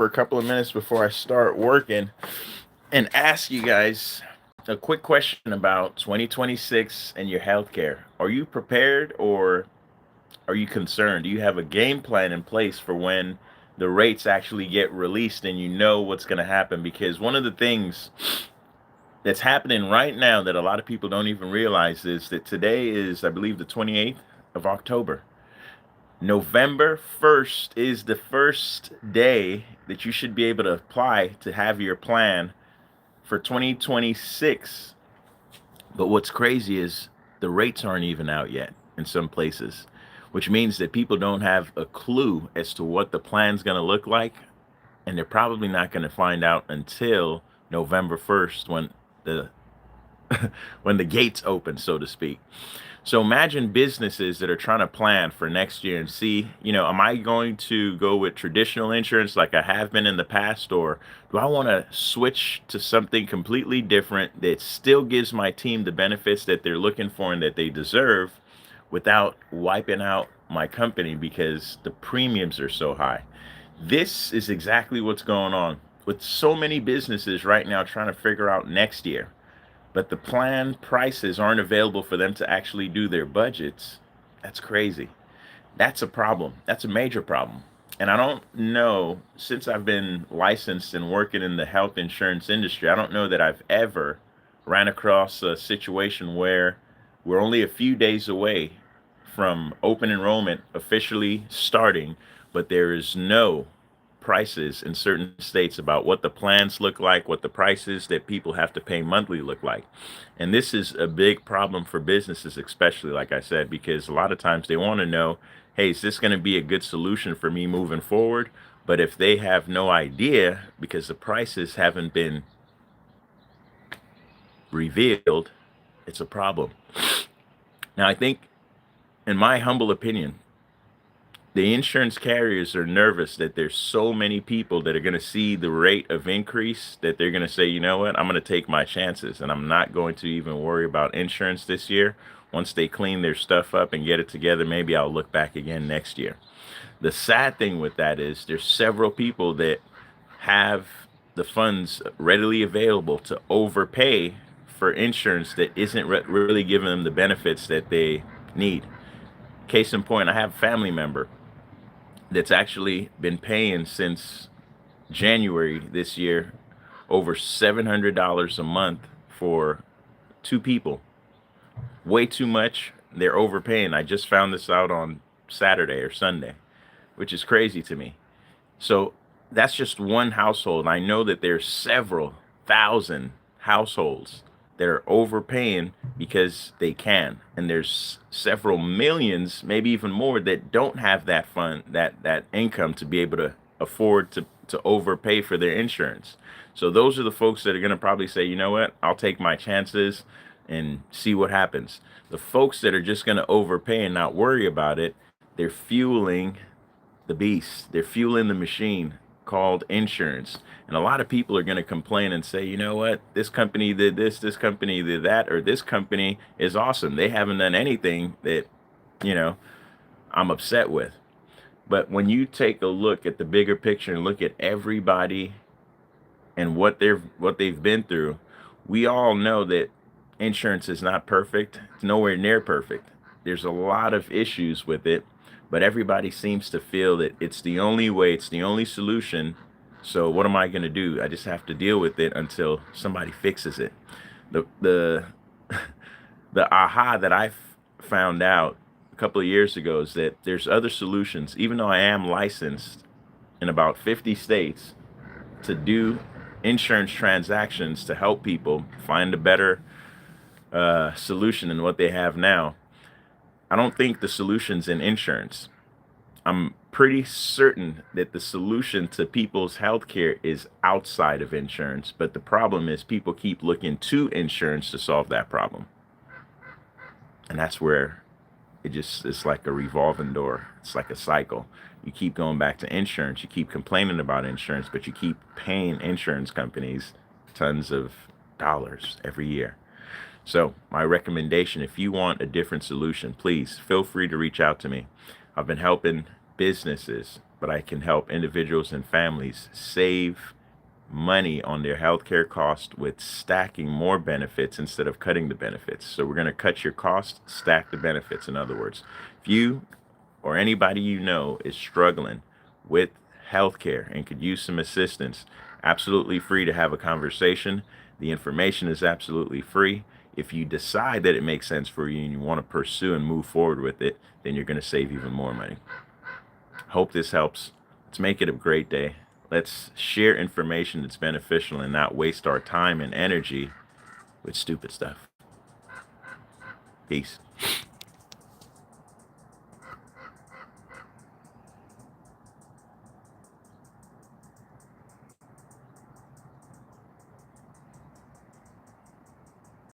for a couple of minutes before I start working and ask you guys a quick question about 2026 and your healthcare. Are you prepared or are you concerned? Do you have a game plan in place for when the rates actually get released and you know what's going to happen? Because one of the things that's happening right now that a lot of people don't even realize is that today is, I believe, the 28th of October. November 1st is the first day that you should be able to apply to have your plan for 2026. But what's crazy is the rates aren't even out yet in some places, which means that people don't have a clue as to what the plan's going to look like. And they're probably not going to find out until November 1st the when the gates open, so to speak. So imagine businesses that are trying to plan for next year and see, am I going to go with traditional insurance like I have been in the past, or do I want to switch to something completely different that still gives my team the benefits that they're looking for and that they deserve without wiping out my company because the premiums are so high? This is exactly what's going on with so many businesses right now trying to figure out next year, but the plan prices aren't available for them to actually do their budgets. That's crazy. That's a problem. That's a major problem. And I don't know, since I've been licensed and working in the health insurance industry, I don't know that I've ever ran across a situation where we're only a few days away from open enrollment officially starting, but there is no prices in certain states about what the plans look like, what the prices that people have to pay monthly look like. And this is a big problem for businesses, especially, like I said, because a lot of times they want to know, hey, is this going to be a good solution for me moving forward? But if they have no idea because the prices haven't been revealed, it's a problem. Now, I think, in my humble opinion, the insurance carriers are nervous that there's so many people that are going to see the rate of increase that they're going to say, you know what, I'm going to take my chances and I'm not going to even worry about insurance this year. Once they clean their stuff up and get it together, maybe I'll look back again next year. The sad thing with that is there's several people that have the funds readily available to overpay for insurance that isn't really giving them the benefits that they need. Case in point, I have a family member that's actually been paying since January this year over $700 a month for two people. Way too much. They're overpaying. I just found this out on Saturday or Sunday, which is crazy to me. So that's just one household. I know that there's several thousand households that are overpaying because they can, and there's several millions, maybe even more, that don't have that fund, that income to be able to afford to overpay for their insurance. So those are the folks that are going to probably say, you know what, I'll take my chances and see what happens. The folks that are just going to overpay and not worry about it, they're fueling the beast. They're fueling the machine called insurance. And a lot of people are going to complain and say, you know what, this company did this company did that, or this company is awesome. They haven't done anything that, you know, I'm upset with. But when you take a look at the bigger picture and look at everybody and what they've been through, we all know that insurance is not perfect. It's nowhere near perfect. There's a lot of issues with it, but everybody seems to feel that it's the only way, it's the only solution. So what am I going to do? I just have to deal with it until somebody fixes it. The the aha that I found out a couple of years ago is that there's other solutions. Even though I am licensed in about 50 states to do insurance transactions to help people find a better solution than what they have now, I don't think the solution's in insurance. I'm pretty certain that the solution to people's healthcare is outside of insurance, but the problem is people keep looking to insurance to solve that problem. And that's where it's like a revolving door. It's like a cycle. You keep going back to insurance, you keep complaining about insurance, but you keep paying insurance companies tons of dollars every year. So my recommendation, if you want a different solution, please feel free to reach out to me. I've been helping businesses but I can help individuals and families save money on their healthcare cost with stacking more benefits instead of cutting the benefits. So we're going to cut your cost, stack the benefits. In other words, if you or anybody you know is struggling with healthcare and could use some assistance, absolutely free to have a conversation. The information is absolutely free. If you decide that it makes sense for you and you want to pursue and move forward with it, then you're going to save even more money. Hope this helps. Let's make it a great day. Let's share information that's beneficial and not waste our time and energy with stupid stuff. Peace.